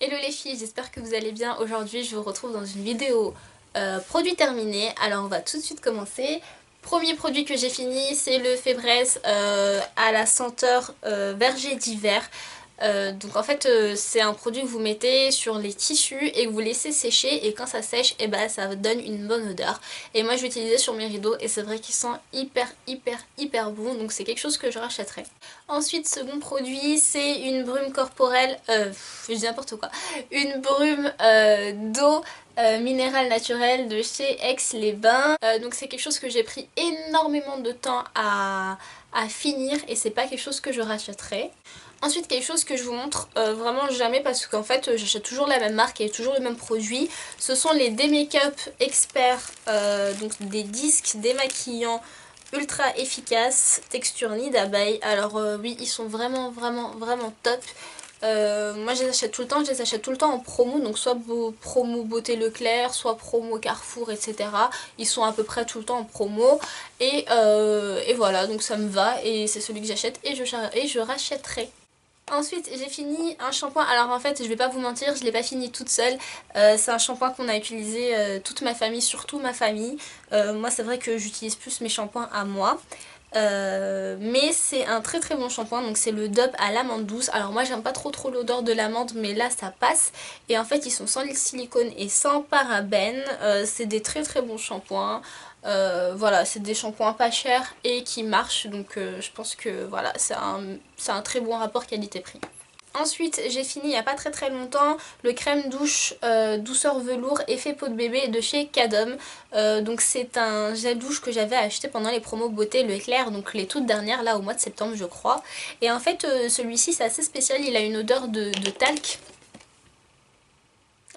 Hello les filles, j'espère que vous allez bien. Aujourd'hui je vous retrouve dans une vidéo produit terminé. Alors on va tout de suite commencer. Premier produit que j'ai fini, c'est le Fébreze à la senteur verger d'hiver. Donc en fait c'est un produit que vous mettez sur les tissus et que vous laissez sécher, et quand ça sèche et ben ça donne une bonne odeur. Et moi je l'utilisais sur mes rideaux et c'est vrai qu'il sent hyper bon, donc c'est quelque chose que je rachèterai. Ensuite, second produit, c'est une brume corporelle, je dis n'importe quoi, une brume d'eau minérale naturelle de chez Aix-les-Bains. Donc c'est quelque chose que j'ai pris énormément de temps à finir et c'est pas quelque chose que je rachèterai. Ensuite, quelque chose que je vous montre vraiment jamais, parce qu'en fait j'achète toujours la même marque et toujours le même produit. Ce sont les D-Make-up Expert, donc des disques démaquillants ultra efficaces, texture nid d'abeille. Alors oui, ils sont vraiment top. Moi je les achète tout le temps, je les achète tout le temps en promo, donc soit promo Beauté Leclerc, soit promo Carrefour, etc. Ils sont à peu près tout le temps en promo et voilà, donc ça me va et c'est celui que j'achète et je rachèterai. Ensuite j'ai fini un shampoing. Alors en fait je vais pas vous mentir, je l'ai pas fini toute seule. C'est un shampoing qu'on a utilisé toute ma famille, surtout ma famille. Moi c'est vrai que j'utilise plus mes shampoings à moi. Mais c'est un très bon shampoing, donc c'est le Dove à l'amande douce. Alors moi j'aime pas trop l'odeur de l'amande, mais là ça passe. Et en fait ils sont sans silicone et sans parabènes. C'est des très bons shampoings. Voilà, c'est des shampoings pas chers et qui marchent, donc je pense que voilà, c'est un très bon rapport qualité-prix. Ensuite j'ai fini il n'y a pas très longtemps le crème douche douceur velours effet peau de bébé de chez Cadom. Donc c'est un gel douche que j'avais acheté pendant les promos beauté Leclerc, donc les toutes dernières là au mois de septembre je crois. Et en fait celui-ci c'est assez spécial, il a une odeur de talc.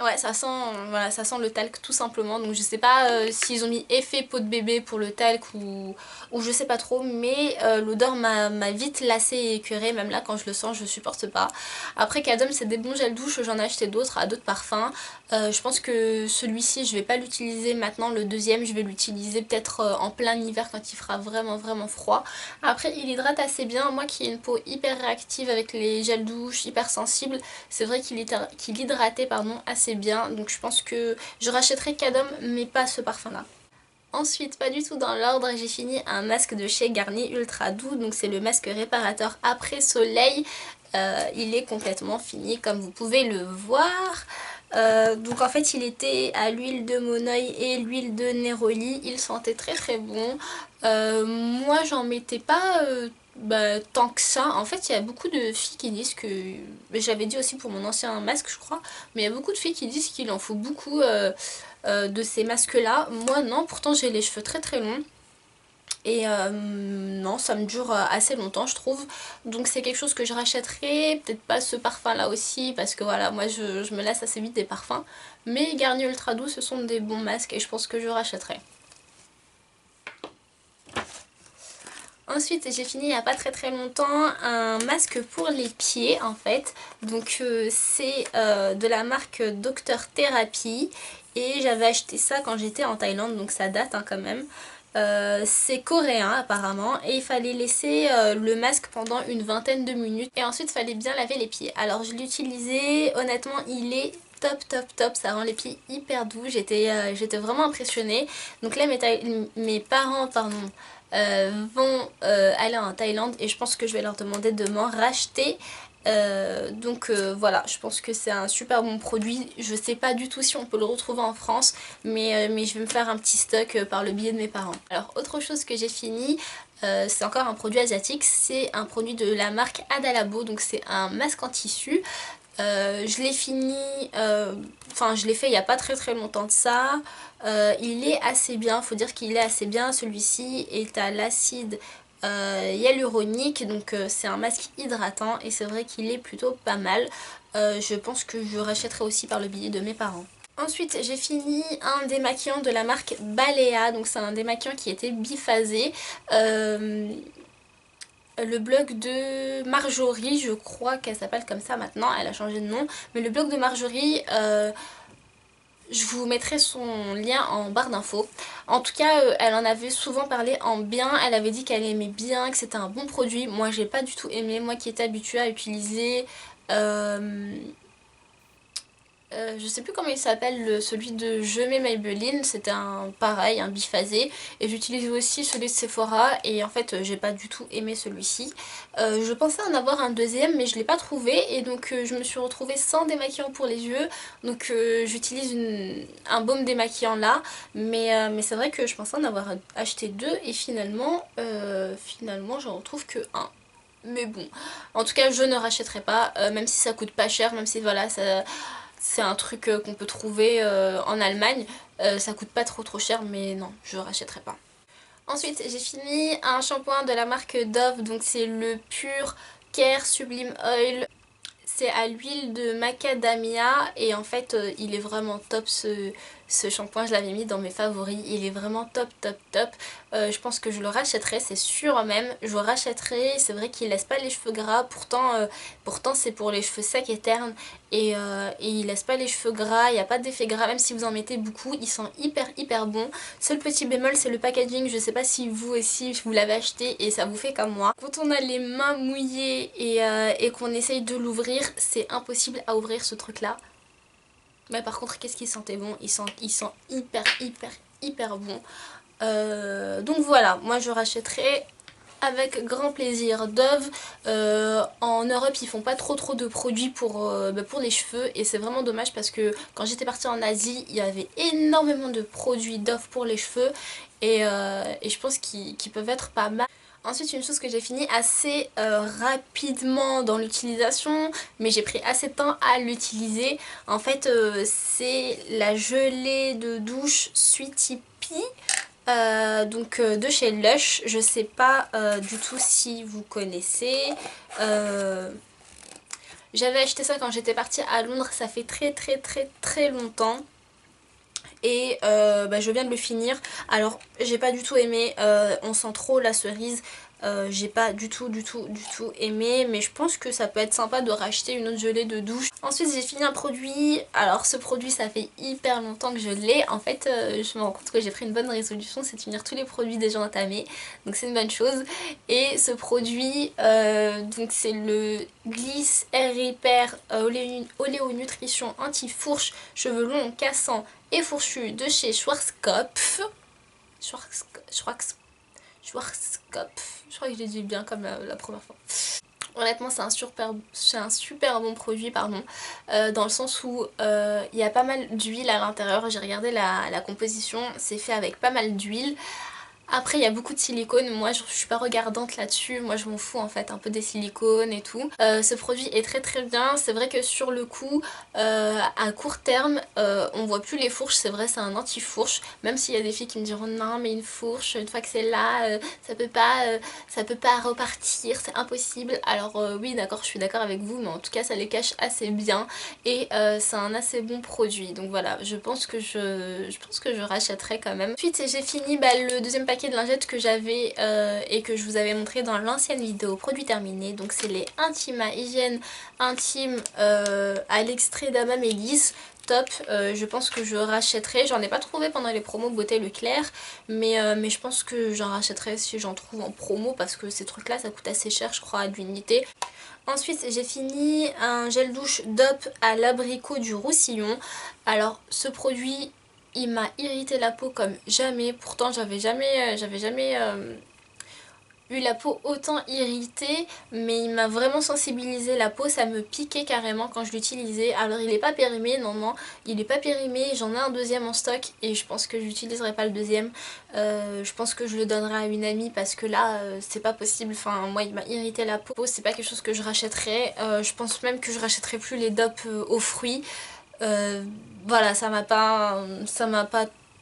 Ouais, ça sent, voilà, ça sent le talc tout simplement. Donc je sais pas s'ils ont mis effet peau de bébé pour le talc ou je sais pas trop, mais l'odeur m'a vite lassée et écœurée. Même là quand je le sens je supporte pas. Après Cadom c'est des bons gels douche, j'en ai acheté d'autres à d'autres parfums. Je pense que celui-ci je vais pas l'utiliser maintenant, le deuxième je vais l'utiliser peut-être en plein hiver quand il fera vraiment froid. Après il hydrate assez bien, moi qui ai une peau hyper réactive avec les gels douche, hyper sensible, c'est vrai qu'il hydratait pardon, assez bien, donc je pense que je rachèterai Cadom mais pas ce parfum là. Ensuite, pas du tout dans l'ordre, j'ai fini un masque de chez Garnier ultra doux, donc c'est le masque réparateur après soleil. Il est complètement fini comme vous pouvez le voir. Donc en fait il était à l'huile de monoeil et l'huile de néroli, il sentait très bon. Moi j'en mettais pas tant que ça. En fait il y a beaucoup de filles qui disent que, j'avais dit aussi pour mon ancien masque je crois, mais il y a beaucoup de filles qui disent qu'il en faut beaucoup de ces masques là. Moi non, pourtant j'ai les cheveux très longs. Et non, ça me dure assez longtemps je trouve. Donc c'est quelque chose que je rachèterai. Peut-être pas ce parfum là aussi, parce que voilà, moi je me lasse assez vite des parfums. Mais Garnier Ultra Doux ce sont des bons masques et je pense que je rachèterai. Ensuite j'ai fini il n'y a pas très longtemps un masque pour les pieds en fait. Donc c'est de la marque Dr Therapy. Et j'avais acheté ça quand j'étais en Thaïlande, donc ça date quand même. C'est coréen apparemment et il fallait laisser le masque pendant une vingtaine de minutes et ensuite il fallait bien laver les pieds. Alors je l'ai utilisé, honnêtement il est top, ça rend les pieds hyper doux, j'étais vraiment impressionnée. Donc là mes parents vont aller en Thaïlande et je pense que je vais leur demander de m'en racheter. Donc voilà, je pense que c'est un super bon produit. Je sais pas du tout si on peut le retrouver en France, mais je vais me faire un petit stock par le biais de mes parents. Alors autre chose que j'ai fini, c'est encore un produit asiatique, c'est un produit de la marque Adalabo, donc c'est un masque en tissu. Je l'ai fini, enfin je l'ai fait il n'y a pas très longtemps de ça. Il est assez bien, faut dire qu'il est assez bien. Celui-ci est à l'acide hyaluronique, donc c'est un masque hydratant et c'est vrai qu'il est plutôt pas mal. Je pense que je rachèterai aussi par le biais de mes parents. Ensuite j'ai fini un démaquillant de la marque Balea, donc c'est un démaquillant qui était biphasé. Le blog de Marjorie, je crois qu'elle s'appelle comme ça maintenant, elle a changé de nom, mais le blog de Marjorie, je vous mettrai son lien en barre d'infos. En tout cas elle en avait souvent parlé en bien, elle avait dit qu'elle aimait bien, que c'était un bon produit. Moi j'ai pas du tout aimé, moi qui étais habituée à utiliser Je sais plus comment il s'appelle, celui de Je mets Maybelline, c'était un pareil, un biphasé, et j'utilise aussi celui de Sephora, et en fait j'ai pas du tout aimé celui-ci. Je pensais en avoir un deuxième mais je l'ai pas trouvé, et donc je me suis retrouvée sans démaquillant pour les yeux, donc j'utilise un baume démaquillant là, mais c'est vrai que je pensais en avoir acheté deux, et finalement j'en retrouve que un. Mais bon, en tout cas je ne rachèterai pas, même si ça coûte pas cher, même si voilà, c'est un truc qu'on peut trouver en Allemagne. Ça coûte pas trop cher, mais non, je rachèterai pas. Ensuite, j'ai fini un shampoing de la marque Dove, donc c'est le Pure Care Sublime Oil. C'est à l'huile de macadamia, et en fait il est vraiment top ce shampoing. Je l'avais mis dans mes favoris, il est vraiment top top top. Je pense que je le rachèterai, c'est sûr même, je le rachèterai. C'est vrai qu'il laisse pas les cheveux gras, pourtant c'est pour les cheveux secs et ternes, et il laisse pas les cheveux gras, il n'y a pas d'effet gras même si vous en mettez beaucoup, il sent hyper bon. Seul petit bémol, c'est le packaging, je sais pas si vous aussi vous l'avez acheté et ça vous fait comme moi. Quand on a les mains mouillées et qu'on essaye de l'ouvrir, c'est impossible à ouvrir ce truc là. Mais par contre, qu'est-ce qu'il sentait bon, il sent hyper bon. Donc voilà, moi je rachèterai avec grand plaisir. Dove, en Europe ils font pas trop de produits pour les cheveux, et c'est vraiment dommage parce que quand j'étais partie en Asie il y avait énormément de produits Dove pour les cheveux, et je pense qu'ils peuvent être pas mal. Ensuite, une chose que j'ai fini assez rapidement dans l'utilisation, mais j'ai pris assez de temps à l'utiliser. En fait, c'est la gelée de douche Sweetie Pea, donc de chez Lush. Je sais pas du tout si vous connaissez. J'avais acheté ça quand j'étais partie à Londres, ça fait très longtemps. Et je viens de le finir. Alors j'ai pas du tout aimé, on sent trop la cerise. J'ai pas du tout aimé, mais je pense que ça peut être sympa de racheter une autre gelée de douche. Ensuite j'ai fini un produit. Alors ce produit ça fait hyper longtemps que je l'ai. En fait je me rends compte que j'ai pris une bonne résolution, c'est de finir tous les produits déjà entamés, donc c'est une bonne chose. Et ce produit donc c'est le Gliss Air Repair Oléo Nutrition Anti-Fourche Cheveux longs cassants et fourchu de chez Schwarzkopf. Schwarzkopf. Je crois que je l'ai dit bien comme la première fois. Honnêtement c'est un super bon produit, pardon, dans le sens où il y a pas mal d'huile à l'intérieur. J'ai regardé la composition, c'est fait avec pas mal d'huile. Après il y a beaucoup de silicone, moi je suis pas regardante là-dessus, moi je m'en fous en fait un peu des silicones et tout. Ce produit est très bien, c'est vrai que sur le coup, à court terme, on voit plus les fourches, c'est vrai c'est un anti-fourche, même s'il y a des filles qui me diront non mais une fourche, une fois que c'est là, ça peut pas repartir, c'est impossible. Alors oui d'accord, je suis d'accord avec vous, mais en tout cas ça les cache assez bien, et c'est un assez bon produit, donc voilà, je pense que je rachèterai quand même. Ensuite j'ai fini le deuxième paquet de lingettes que j'avais et que je vous avais montré dans l'ancienne vidéo produit terminé. Donc c'est les Intima Hygiène Intime à l'extrait d'Amamélis. Top, je pense que je rachèterai. J'en ai pas trouvé pendant les promos Beauté Leclerc, mais je pense que j'en rachèterai si j'en trouve en promo, parce que ces trucs là ça coûte assez cher je crois à l'unité. Ensuite j'ai fini un gel douche DOP à l'abricot du Roussillon. Alors ce produit il m'a irrité la peau comme jamais, pourtant j'avais jamais eu la peau autant irritée, mais il m'a vraiment sensibilisé la peau, ça me piquait carrément quand je l'utilisais. Alors il est pas périmé, non, il est pas périmé, j'en ai un deuxième en stock et je pense que j'utiliserai pas le deuxième. Je pense que je le donnerai à une amie parce que là c'est pas possible, enfin moi il m'a irrité la peau, c'est pas quelque chose que je rachèterai. Je pense même que je rachèterai plus les dopes aux fruits. Voilà, ça m'a pas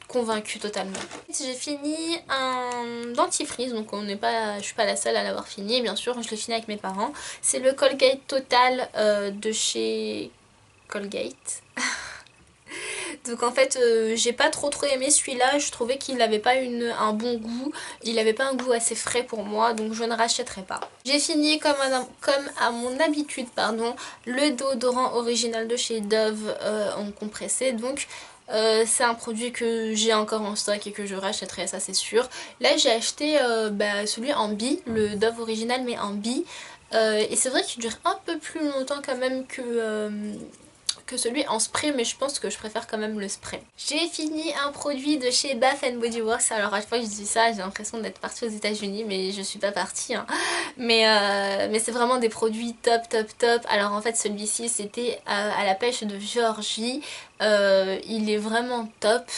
convaincue totalement. J'ai fini un dentifrice, donc je suis pas la seule à l'avoir fini, bien sûr je l'ai fini avec mes parents. C'est le Colgate Total de chez Colgate. Donc en fait j'ai pas trop aimé celui-là, je trouvais qu'il n'avait pas un bon goût, il avait pas un goût assez frais pour moi, donc je ne rachèterai pas. J'ai fini comme à mon habitude, pardon, le déodorant original de chez Dove en compressé, donc c'est un produit que j'ai encore en stock et que je rachèterai, ça c'est sûr. Là j'ai acheté celui en bi, le Dove original mais en bi, et c'est vrai qu'il dure un peu plus longtemps quand même que que celui en spray, mais je pense que je préfère quand même le spray. J'ai fini un produit de chez Bath Body Works. Alors à chaque fois que je dis ça, j'ai l'impression d'être partie aux États-Unis, mais je suis pas partie, hein. Mais c'est vraiment des produits top top top. Alors en fait celui-ci c'était à la pêche de Géorgie. Il est vraiment top.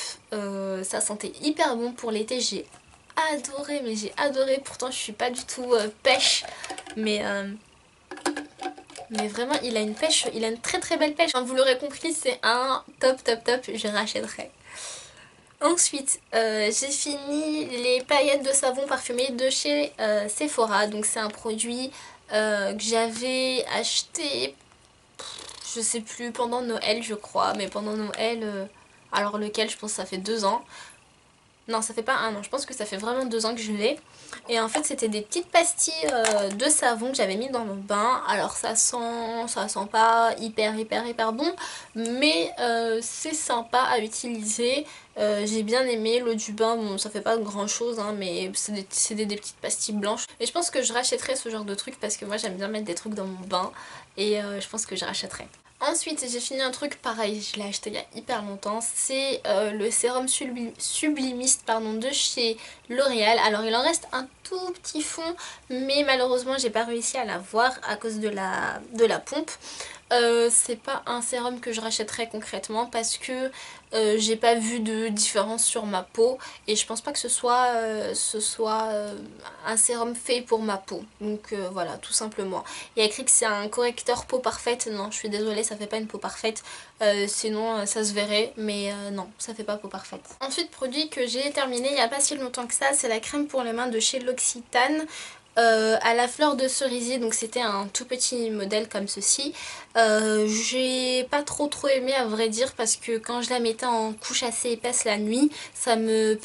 Ça sentait hyper bon pour l'été. J'ai adoré, mais j'ai adoré. Pourtant je suis pas du tout pêche, mais vraiment il a une pêche, il a une très très belle pêche. Vous l'aurez compris, c'est un top top top, je rachèterai. Ensuite, j'ai fini les paillettes de savon parfumé de chez Sephora. Donc c'est un produit que j'avais acheté, je sais plus, pendant Noël je crois. Mais pendant Noël, alors lequel, je pense que ça fait 2 ans. Non, ça fait pas 1 an, je pense que ça fait vraiment 2 ans que je l'ai. Et en fait c'était des petites pastilles de savon que j'avais mis dans mon bain. Alors ça sent pas hyper bon, mais c'est sympa à utiliser. J'ai bien aimé l'eau du bain. Bon, ça fait pas grand chose, hein, mais c'est des petites pastilles blanches. Et je pense que je rachèterai ce genre de truc parce que moi j'aime bien mettre des trucs dans mon bain. Et je pense que je rachèterai. Ensuite j'ai fini un truc pareil, je l'ai acheté il y a hyper longtemps, c'est le sérum sublimiste de chez L'Oréal. Alors il en reste un tout petit fond, mais malheureusement j'ai pas réussi à l'avoir à cause de la pompe. C'est pas un sérum que je rachèterais concrètement parce que j'ai pas vu de différence sur ma peau et je pense pas que ce soit un sérum fait pour ma peau. Donc voilà, tout simplement. Il y a écrit que c'est un correcteur peau parfaite. Non, je suis désolée, ça fait pas une peau parfaite. Sinon ça se verrait, mais non, ça fait pas peau parfaite. Ensuite, produit que j'ai terminé il y a pas si longtemps que ça, c'est la crème pour les mains de chez L'Occitane. À la fleur de cerisier, donc c'était un tout petit modèle comme ceci. J'ai pas trop aimé à vrai dire parce que quand je la mettais en couche assez épaisse la nuit, ça me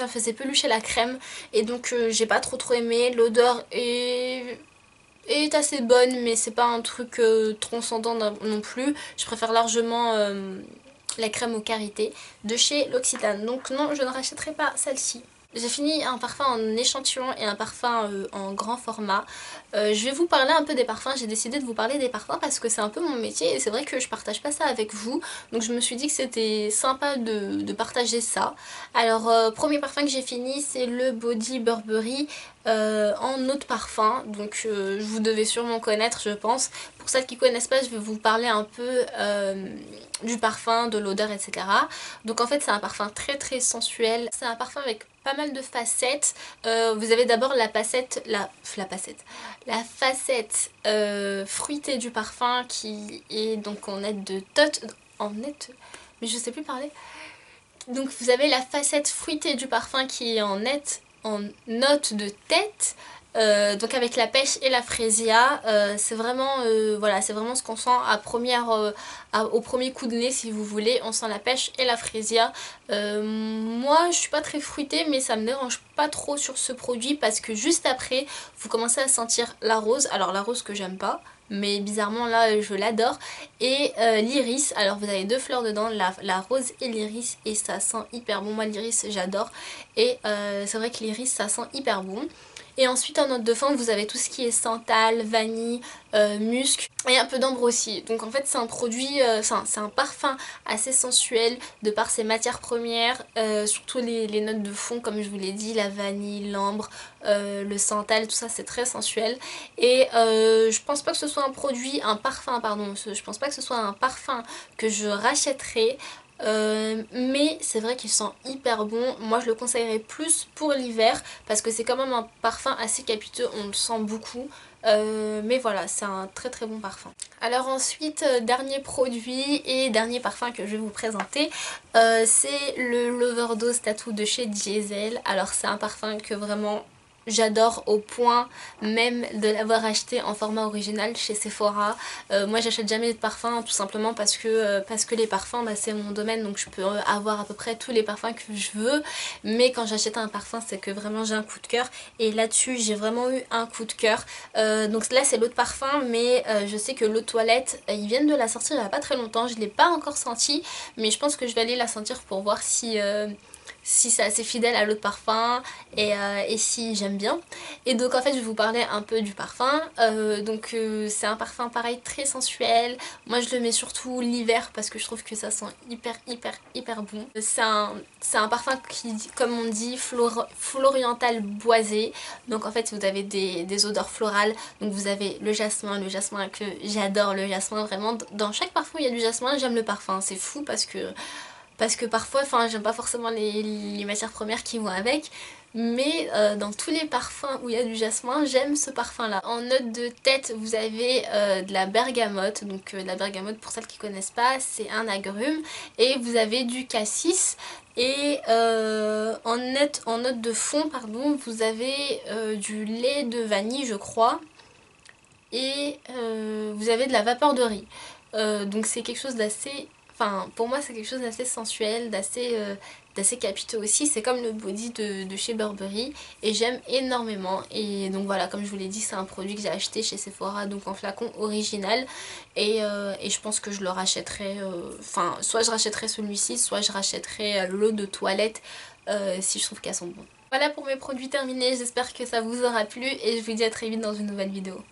faisait pelucher la crème et donc j'ai pas trop aimé. L'odeur est assez bonne, mais c'est pas un truc transcendant non plus. Je préfère largement la crème au karité de chez L'Occitane, donc non, je ne rachèterai pas celle-ci. J'ai fini un parfum en échantillon et un parfum en grand format. Je vais vous parler un peu des parfums. J'ai décidé de vous parler des parfums parce que c'est un peu mon métier et c'est vrai que je partage pas ça avec vous. Donc je me suis dit que c'était sympa de partager ça. Alors premier parfum que j'ai fini, c'est le Body Burberry en eau de parfum. Donc vous devez sûrement connaître, je pense. Pour celles qui connaissent pas, je vais vous parler un peu du parfum, de l'odeur, etc. Donc en fait c'est un parfum très sensuel. C'est un parfum avec pas mal de facettes. Vous avez d'abord la facette fruitée du parfum qui est donc en net de mais je sais plus parler. Donc vous avez la facette fruitée du parfum qui est en note de tête. Donc avec la pêche et la frésia, c'est vraiment voilà, c'est vraiment ce qu'on sent au premier coup de nez, si vous voulez. On sent la pêche et la frésia. Moi je suis pas très fruitée, mais ça me dérange pas trop sur ce produit parce que juste après vous commencez à sentir la rose. Alors la rose que j'aime pas, mais bizarrement là je l'adore, et l'iris. Alors vous avez 2 fleurs dedans, la rose et l'iris, et ça sent hyper bon. Moi l'iris j'adore, et c'est vrai que l'iris ça sent hyper bon. Et ensuite en note de fin vous avez tout ce qui est santal, vanille, musc et un peu d'ambre aussi. Donc en fait c'est un produit, c'est un parfum assez sensuel de par ses matières premières, surtout les notes de fond comme je vous l'ai dit, la vanille, l'ambre, le santal, tout ça c'est très sensuel. Et je pense pas que ce soit je pense pas que ce soit un parfum que je rachèterai. Mais c'est vrai qu'il sent hyper bon. Moi je le conseillerais plus pour l'hiver parce que c'est quand même un parfum assez capiteux, on le sent beaucoup. Mais voilà, c'est un très bon parfum. Alors ensuite, dernier produit et dernier parfum que je vais vous présenter, c'est le L'Overdose Tattoo de chez Diesel. Alors c'est un parfum que vraiment j'adore au point même de l'avoir acheté en format original chez Sephora. Moi j'achète jamais de parfum tout simplement parce que les parfums c'est mon domaine, donc je peux avoir à peu près tous les parfums que je veux. Mais quand j'achète un parfum c'est que vraiment j'ai un coup de cœur, et là-dessus j'ai vraiment eu un coup de cœur. Donc là c'est l'eau de parfum, mais je sais que l'eau de toilette ils viennent de la sortir il n'y a pas très longtemps. Je ne l'ai pas encore senti, mais je pense que je vais aller la sentir pour voir si si c'est assez fidèle à l'autre parfum et si j'aime bien. Et donc en fait je vais vous parler un peu du parfum. C'est un parfum pareil très sensuel. Moi je le mets surtout l'hiver parce que je trouve que ça sent hyper bon. C'est un parfum qui, comme on dit, floriental boisé. Donc en fait vous avez des odeurs florales. Donc vous avez le jasmin que j'adore, le jasmin vraiment. Dans chaque parfum où il y a du jasmin, j'aime le parfum. C'est fou parce que parfois, enfin j'aime pas forcément les matières premières qui vont avec, mais dans tous les parfums où il y a du jasmin, j'aime ce parfum là. En note de tête, vous avez de la bergamote, donc la bergamote pour celles qui connaissent pas, c'est un agrume, et vous avez du cassis, et en note de fond, pardon, vous avez du lait de vanille je crois, et vous avez de la vapeur de riz. Donc c'est quelque chose d'assez... Enfin, pour moi c'est quelque chose d'assez sensuel, d'assez capiteux aussi. C'est comme le body de chez Burberry et j'aime énormément. Et donc voilà, comme je vous l'ai dit, c'est un produit que j'ai acheté chez Sephora, donc en flacon original. Et je pense que je le rachèterai... Enfin, soit je rachèterai celui-ci, soit je rachèterai l'eau de toilette si je trouve qu'elles sont bonnes. Voilà pour mes produits terminés, j'espère que ça vous aura plu et je vous dis à très vite dans une nouvelle vidéo.